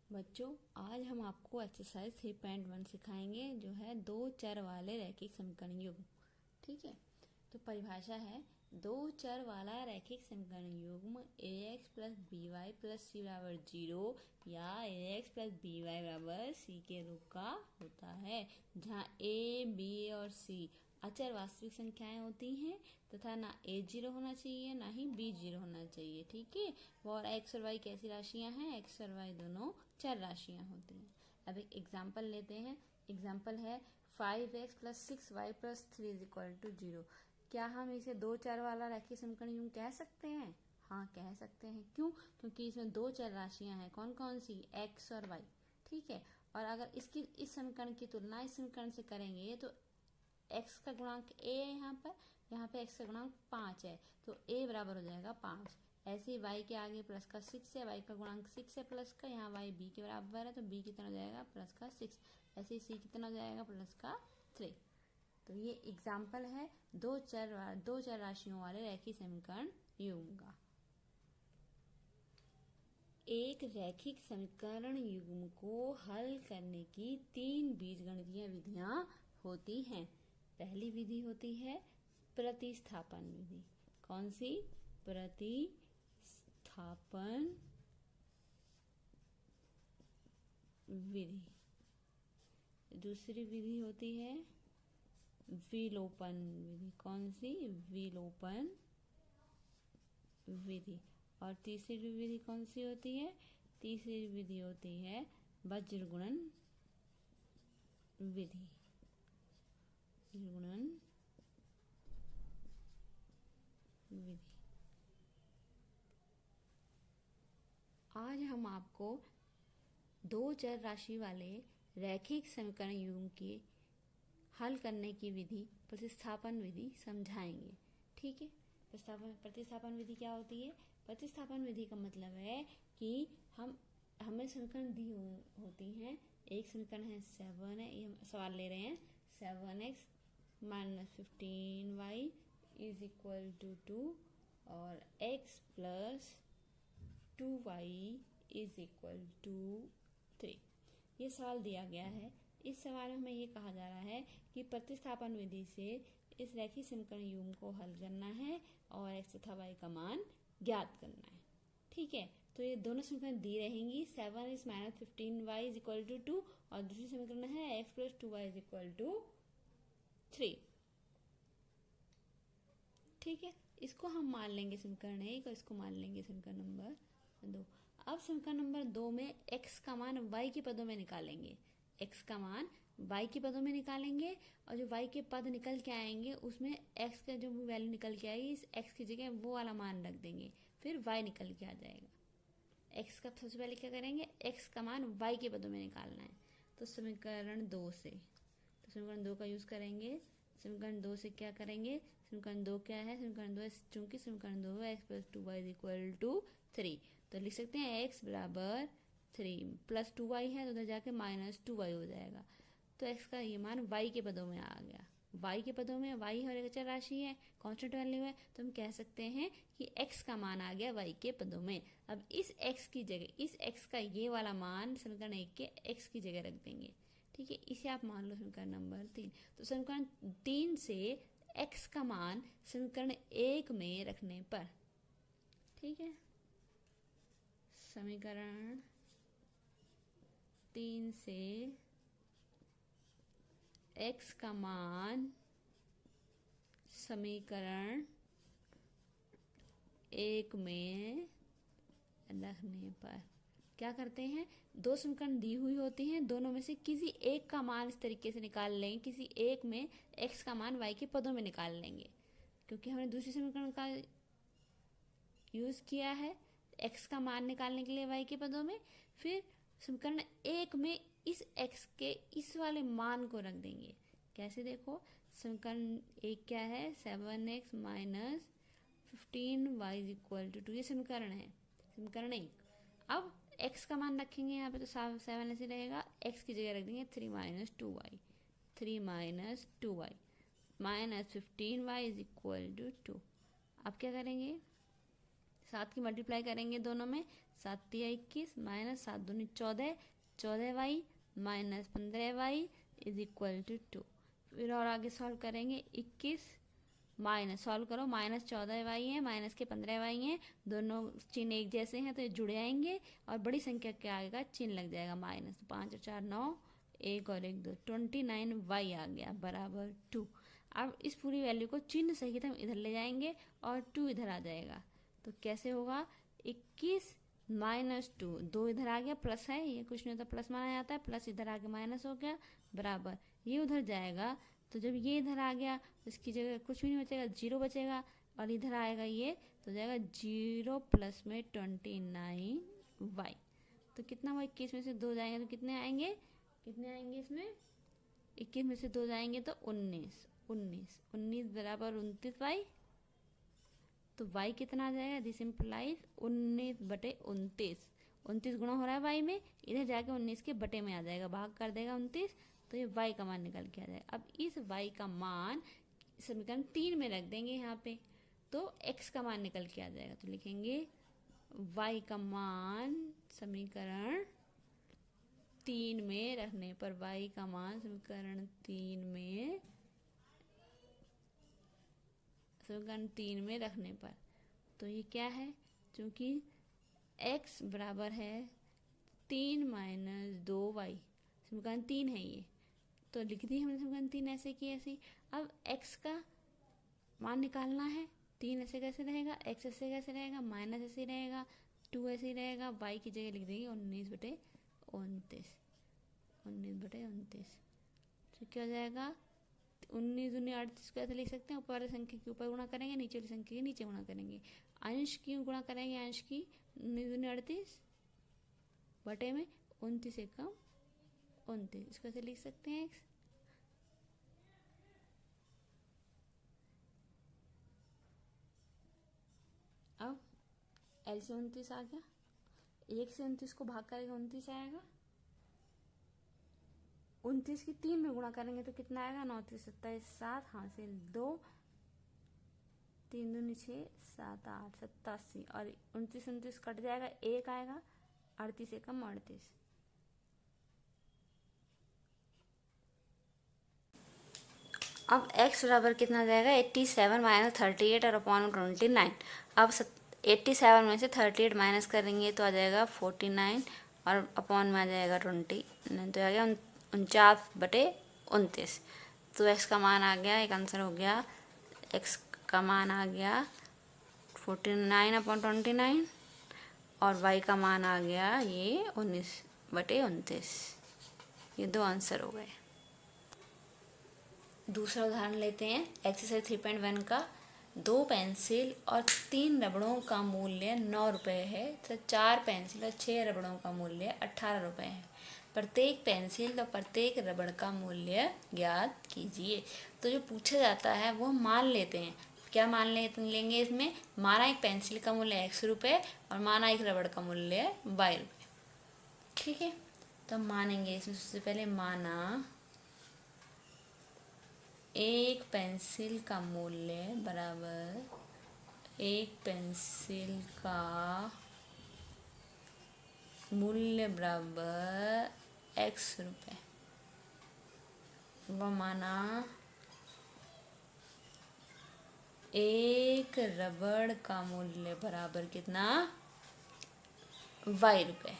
बच्चों, आज हम आपको एक्सरसाइज 3.1 सिखाएंगे जो है दो चर वाले रैखिक समीकरण युग्म। ठीक है, तो परिभाषा है दो चर वाला रैखिक समीकरण युग्म ax plus B Y plus C बराबर 0 या ax प्लस बी वाई बराबर सी के रूप का होता है, जहाँ a, b और c अचर वास्तविक संख्याएं होती हैं तथा ना a 0 होना चाहिए ना ही b 0 होना चाहिए। ठीक है, और x और y कैसी राशियां हैं? x और y दोनों चर राशियां होती हैं। अब एक एग्जाम्पल लेते हैं। एग्जाम्पल है 5x plus 6y plus 3 is equal to 0। क्या हम इसे दो चर वाला रैखिक समीकरण युग्म कह सकते हैं? हाँ, कह सकते हैं। क्यों? क्योंकि इसमें दो चर राशियां हैं। कौन कौन सी? x और y। ठीक है, और अगर इसकी इस समीकरण की तुलना इस समीकरण से करेंगे तो x का गुणांक a है, यहाँ पे x का गुणांक 5 है, तो a बराबर हो जाएगा 5। ऐसे ही y के आगे प्लस का 6 है, y का गुणांक 6 है प्लस का, यहाँ y b के बराबर है तो b कितना हो जाएगा? प्लस का 6। ऐसे ही c कितना हो जाएगा? प्लस का 3। तो ये एग्जाम्पल है दो चर राशियों वाले रैखिक समीकरण युग्म का। एक रैखिक समीकरण युग्म को हल करने की 3 बीजगणितीय विधियां होती हैं। पहली विधि होती है प्रतिस्थापन विधि। कौन सी? प्रतिस्थापन विधि। दूसरी विधि होती है विलोपन विधि। कौन सी? विलोपन विधि। और तीसरी विधि कौन सी होती है? तीसरी विधि होती है वज्रगुणन विधि। गुणन विधि। आज हम आपको दो चर राशि वाले रैखिक समीकरण युग्म के हल करने की विधि प्रतिस्थापन विधि समझाएंगे। ठीक है, प्रतिस्थापन विधि क्या होती है? प्रतिस्थापन विधि का मतलब है कि हमें समीकरण दी होती हैं। एक समीकरण है 7 है, ये हम सवाल ले रहे हैं 7x minus 15y is equal to 2 और x plus 2y is equal to 3। ये सवाल दिया गया है। इस सवाल में हमें ये कहा जा रहा है कि प्रतिस्थापन विधि से इस रैखिक समीकरण युग्म को हल करना है और x तथा y का मान ज्ञात करना है। ठीक है, तो ये दोनों समीकरण दी रहेंगी। 7x minus 15y is equal to 2 और दूसरी समीकरण है x plus 2y is equal to 3। ठीक है, इसको हम मान लेंगे समीकरण 1 और इसको मान लेंगे समीकरण नंबर 2। अब समीकरण नंबर 2 में x का मान y के पदों में निकालेंगे। x का मान y के पदों में निकालेंगे और जो y के पद निकल के आएंगे उसमें x का जो वैल्यू निकल के आएगी इस x की जगह वो वाला मान रख देंगे, फिर y निकल के आ जाएगा। x का सबसे पहले क्या करेंगे? x का मान y के पदों में निकालना है, तो समीकरण 2 से, तो समीकरण 2 का यूज करेंगे। समीकरण 2 से क्या करेंगे? समीकरण 2 क्या है? समीकरण 2 चूंकि समीकरण 2 है x plus 2y is equal to 3, तो लिख सकते हैं x बराबर 3 प्लस 2y है तो उधर जाके माइनस 2y हो जाएगा। तो x का ये मान y के पदों में आ गया। y के पदों में, y और एक अचर राशि है, कांस्टेंट वैल्यू है, तो हम कह सकते हैं कि x का मान आ गया y के पदों में। अब इस x की जगह, इस x का ये वाला मान समीकरण 1 के x की जगह रख देंगे। ठीक है, इसे आप मान लो समीकरण नंबर 3। तो समीकरण 3 से x का मान समीकरण 1 में रखने पर, ठीक है, समीकरण 3 से x का मान समीकरण 1 में रखने पर क्या करते हैं? दो समीकरण दी हुई होती हैं, दोनों में से किसी एक का मान इस तरीके से निकाल लेंगे, किसी एक में x का मान y के पदों में निकाल लेंगे, क्योंकि हमने दूसरे समीकरण का यूज किया है x का मान निकालने के लिए y के पदों में। फिर समीकरण 1 में इस x के इस वाले मान को रख देंगे। कैसे? देखो, समीकरण 1 क्या है? 7x minus 15y is equal to 2, ये समीकरण है, समीकरण 1। अब x का मान रखेंगे यहाँ पे तो 7 ऐसे रहेगा, x की जगह रख देंगे 3 minus 2y, 3 minus 2y minus 15y is equal to 2। अब क्या करेंगे? 7 की मल्टीप्लाई करेंगे दोनों में, 7 तिया 21 माइनस 7 दूनी 14, 14y minus 15y is equal to 2। फिर और आगे सॉल्व करेंगे, 21 माइनस सॉल्व करो, माइनस 14y है माइनस के 15y है, दोनों चिन्ह एक जैसे हैं तो ये जुड़ जाएंगे और बड़ी संख्या के आगे का चिन्ह लग जाएगा माइनस। 5 और 4 9, 1 और 1 2, 29y आ गया बराबर 2। अब इस पूरी वैल्यू को चिन्ह सहित हम इधर ले जाएंगे और 2 इधर आ जाएगा, तो कैसे होगा, 21 माइनस 2, 2 इधर आ गया, प्लस है ये कुछ नहीं होता प्लस माना जाता है, प्लस इधर आके माइनस हो गया बराबर, ये उधर जाएगा तो जब ये इधर आ गया तो इसकी जगह कुछ भी नहीं बचेगा, 0 बचेगा, और इधर आएगा ये तो जाएगा 0 प्लस में 29y। तो कितना हुआ, 21 में से 2 जाएंगे तो कितने आएंगे, इसमें 21 में से 2 जाएंगे तो 19 बराबर 29y। तो y कितना आ जाएगा, दिस इम्प्लाइज 19/29, 29 गुणा हो रहा है y में, इधर जाके 19 के बटे में आ जाएगा, भाग कर देगा 29, तो ये y का मान निकल के आ जाएगा। अब इस y का मान समीकरण 3 में रख देंगे यहाँ पे, तो x का मान निकल के आ जाएगा, तो लिखेंगे y का मान समीकरण 3 में रखने पर, y का मान समीकरण 3 में रखने पर, तो ये क्या है, क्योंकि x बराबर है 3 माइनस 2y, समीकरण 3 है ये, तो लिख दी हमने समीकरण 3 ऐसे की ऐसे। अब x का मान निकालना है, 3 ऐसे कैसे रहेगा, x ऐसे कैसे रहेगा, माइनस ऐसे रहेगा, 2 ऐसे ही रहेगा, y की जगह लिख देंगे 19/29, तो क्या हो जाएगा, 19 दूनी 38 को ऐसे लिख सकते हैं, ऊपर वाली संख्या के ऊपर गुणा करेंगे, नीचे वाली संख्या के नीचे गुणा करेंगे, अंश की गुणा करेंगे, अंश की 19 दूनी 38 बटे में 29 एकम 29, इसको ऐसे लिख सकते हैं x। अब L से 29 आ गया, 1 से 29 को भाग करेंगे 29 आएगा, 29 की 3 में गुणा करेंगे तो कितना आएगा, 9 3 27 7 हासिल 2, 3 दूनी 6 7 8 87, और 29 कट जाएगा, 1 आएगा, 38 एकम 38। अब x बराबर कितना आ जाएगा, 87 माइनस 38 और अपॉन 29। अब 87 में से 38 माइनस करेंगे तो आ जाएगा 49 और अपॉन में आ जाएगा 29, तो आ गया 49/29। तो x का मान आ गया, एक आंसर हो गया, x का मान आ गया 49/29 और y का मान आ गया ये 19/29। ये 2 आंसर हो गए। दूसरा उदाहरण लेते हैं, एक्सरसाइज 3.1 का। 2 पेंसिल और 3 रबड़ों का मूल्य 9 रुपये है, तो 4 पेंसिल और 6 रबड़ों का मूल्य 18 रुपये है। प्रत्येक पेंसिल और प्रत्येक रबड़ का मूल्य ज्ञात कीजिए। तो जो पूछा जाता है वो मान लेते हैं, क्या मान लेंगे इसमें, माना एक पेंसिल का मूल्य x रुपये और माना एक रबड़ का मूल्य y रुपये। ठीक है, तो मानेंगे इसमें सबसे पहले, माना एक पेंसिल का मूल्य बराबर एक पेंसिल का मूल्य बराबर x रुपये, व माना एक रबड़ का मूल्य बराबर कितना, y रुपये।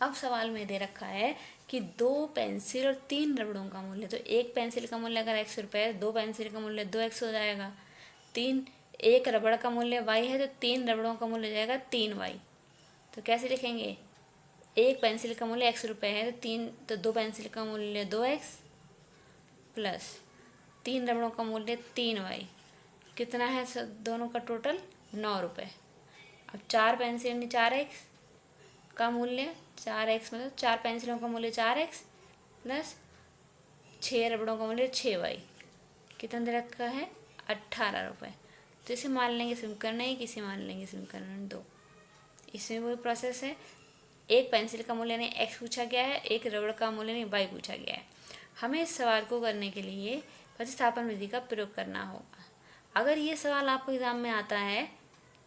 अब सवाल में दे रखा है कि 2 पेंसिल और 3 रबड़ों का मूल्य, तो एक पेंसिल का मूल्य अगर x रुपये है, 2 पेंसिल का मूल्य 2x हो जाएगा, एक रबड़ का मूल्य y है तो 3 रबड़ों का मूल्य हो जाएगा 3y। तो कैसे लिखेंगे, एक पेंसिल का मूल्य x रुपये है तो 2 पेंसिल का मूल्य 2x प्लस 3 रबड़ों का मूल्य 3y, कितना है दोनों का टोटल 9 रुपये। अब 4 पेंसिल यानी 4x का मूल्य 4x, मतलब 4 पेंसिलों का मूल्य 4x प्लस 6 रबड़ों का मूल्य 6y, कितना दे रखा है 18 रुपये। तो इसे मान लेंगे समीकरण 1, इसे मान लेंगे समीकरण 2। इसमें वही प्रोसेस है, एक पेंसिल का मूल्य नहीं x पूछा गया है, एक रबड़ का मूल्य नहीं y पूछा गया है। हमें इस सवाल को करने के लिए प्रतिस्थापन विधि का प्रयोग करना होगा। अगर ये सवाल आपको एग्जाम में आता है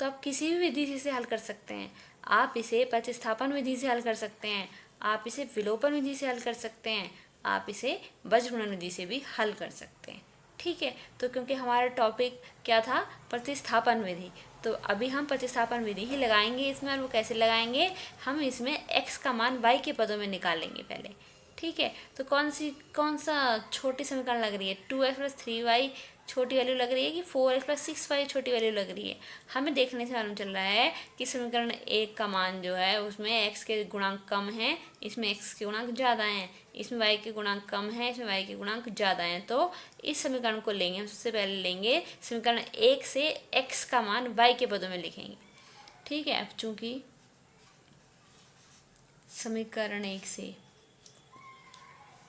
तो आप किसी भी विधि से इसे हल कर सकते हैं। आप इसे प्रतिस्थापन विधि से हल कर सकते हैं, आप इसे विलोपन विधि से हल कर सकते हैं, आप इसे बीजगणित विधि से भी हल कर सकते हैं। ठीक है, तो क्योंकि हमारा टॉपिक क्या था, प्रतिस्थापन विधि, तो अभी हम प्रतिस्थापन विधि ही लगाएंगे इसमें। और वो कैसे लगाएंगे, हम इसमें x का मान y के पदों में निकालेंगे पहले। ठीक है, तो कौन सा छोटी समीकरण लग रही है, 2x प्लस 3y छोटी वैल्यू लग रही है कि 4x प्लस 6y छोटी वैल्यू लग रही है। हमें देखने से मालूम चल रहा है कि समीकरण 1 का मान जो है उसमें x के गुणांक कम हैं, इसमें x के गुणांक ज़्यादा हैं, इसमें y के गुणांक कम हैं, इसमें y के गुणांक ज़्यादा हैं। तो इस समीकरण को लेंगे, हम सबसे पहले लेंगे समीकरण 1 से x का मान y के पदों में लिखेंगे। ठीक है, अब चूंकि समीकरण 1 से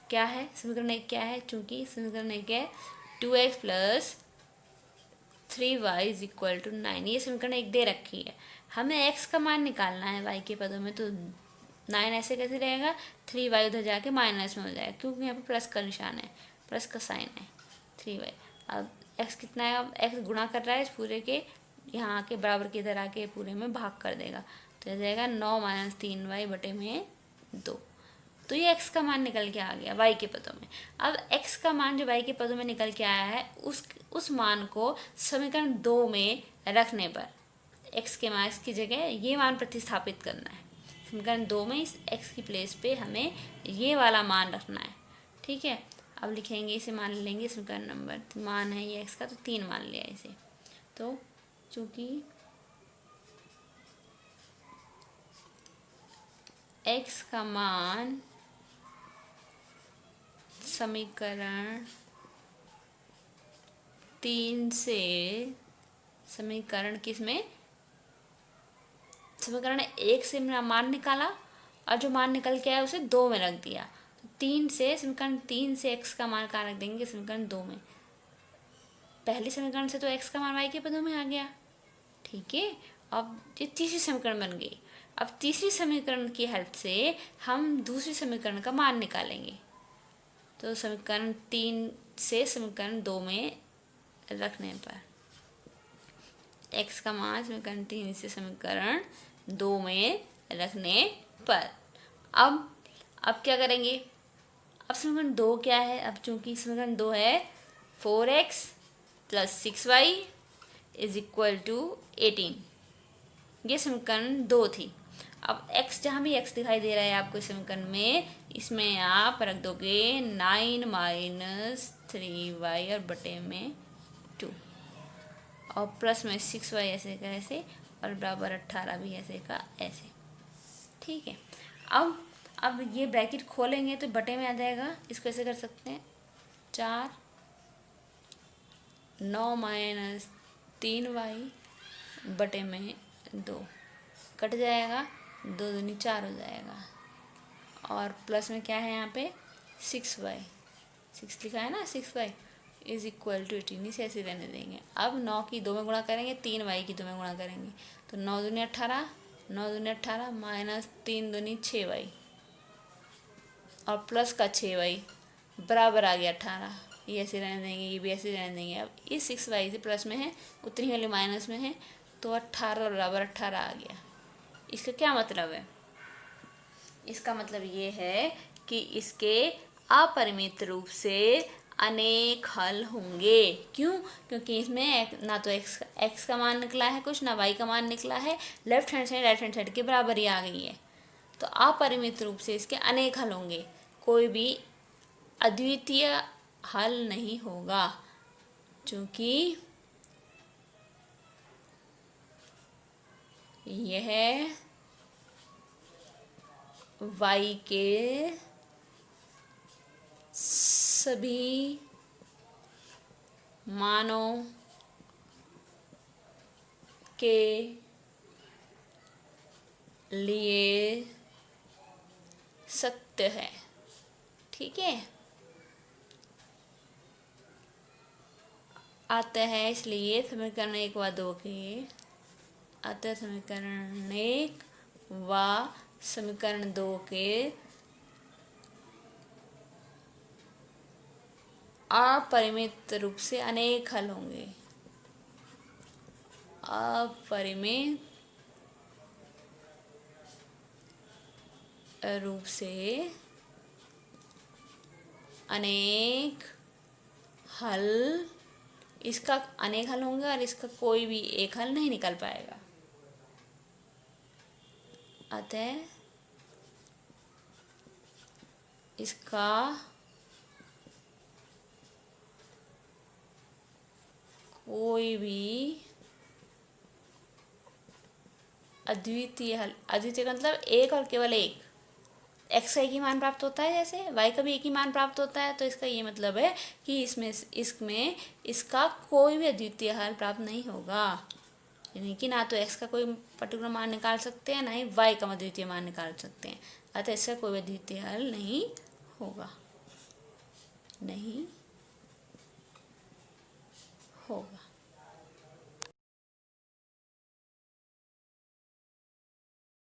क्या है, समीकरण 1 क्या है, चूंकि समीकरण 1 है 2x plus 3y is equal to 9। ये समीकरण 1 दे रखी है, हमें x का मान निकालना है y के पदों में। तो 9 ऐसे कैसे रहेगा, 3y उधर जाके माइनस में हो जाएगा, क्योंकि यहाँ पे प्लस का निशान है, प्लस का साइन है, 3y। अब x कितना है, अब x गुणा कर रहा है इस पूरे के, यहाँ आके बराबर के इधर आके पूरे में भाग कर देगा, तो यह जाएगा 9 माइनस 3y बटे में 2। तो ये x का मान निकल के आ गया y के पदों में। अब x का मान जो y के पदों में निकल के आया है, उस मान को समीकरण 2 में रखने पर x के मान की जगह ये मान प्रतिस्थापित करना है। समीकरण 2 में इस x की प्लेस पे हमें ये वाला मान रखना है। ठीक है, अब लिखेंगे इसे, मान लेंगे समीकरण नंबर, मान है ये x का, तो 3 मान लिया इसे। तो चूँकि x का मान समीकरण 3 से समीकरण किसमें, समीकरण 1 से मान निकाला और जो मान निकल के आया उसे 2 में रख दिया। तो 3 से समीकरण 3 से x का मान कहाँ रख देंगे, समीकरण 2 में। पहले समीकरण से तो x का मान y के पदों में आ गया। ठीक है, अब ये तीसरी समीकरण बन गई। अब तीसरी समीकरण की हेल्प से हम दूसरी समीकरण का मान निकालेंगे। तो समीकरण 3 से समीकरण 2 में रखने पर x का मान समीकरण 3 से समीकरण 2 में रखने पर अब क्या करेंगे, अब समीकरण 2 क्या है, अब चूंकि समीकरण 2 है 4x plus 6y is equal to 18, ये समीकरण 2 थी। अब x, जहाँ भी x दिखाई दे रहा है आपको इस समीकरण में, इसमें आप रख दोगे 9 माइनस 3y और बटे में 2, और प्लस में 6y ऐसे का ऐसे, और बराबर 18 भी ऐसे का ऐसे। ठीक है, अब ये ब्रैकेट खोलेंगे तो बटे में आ जाएगा। इसको ऐसे कर सकते हैं, 4 9 माइनस 3y बटे में 2 कट जाएगा, 2 दूनी 4 हो जाएगा, और प्लस में क्या है यहाँ पे 6y, 6 लिखा है ना, 6y इज इक्वल टू 18, इसे ऐसे रहने देंगे। अब 9 की 2 में गुणा करेंगे, 3y की 2 में गुणा करेंगे, तो 9 दूनी 18, 9 दूनी 18 माइनस 3 दूनी 6y और प्लस का 6y बराबर आ गया 18, ये ऐसे रहने देंगे, ये भी ऐसे रहने देंगे। अब इस 6y से प्लस में है, उतनी वाली माइनस में है, तो 18 बराबर 18 आ गया। इसका क्या मतलब है, इसका मतलब ये है कि इसके अपरिमित रूप से अनेक हल होंगे। क्यों, क्योंकि इसमें ना तो x का मान निकला है कुछ, ना y का मान निकला है, left hand side right hand side के बराबर ही आ गई है। तो अपरिमित रूप से इसके अनेक हल होंगे, कोई भी अद्वितीय हल नहीं होगा, क्योंकि यह y के सभी मानों के लिए सत्य है। ठीक है, आता है, इसलिए समीकरण 1 व 2 के अतः समीकरण 1 व समीकरण 2 के अपरिमित रूप से अनेक हल होंगे। अपरिमित रूप से अनेक हल, इसका अनेक हल होंगे और इसका कोई भी एक हल नहीं निकल पाएगा। अतः इसका कोई भी अद्वितीय हल, अद्वितीय का मतलब एक और केवल एक, x का एक ही मान प्राप्त होता है जैसे y का भी एक ही मान प्राप्त होता है, तो इसका ये मतलब है कि इसमें इसका कोई भी अद्वितीय हल प्राप्त नहीं होगा। यानी कि ना तो x का कोई पर्टिकुलर मान निकाल सकते हैं, ना ही y का अद्वितीय मान निकाल सकते हैं। अतः इसका कोई अद्वितीय हल नहीं होगा, नहीं होगा।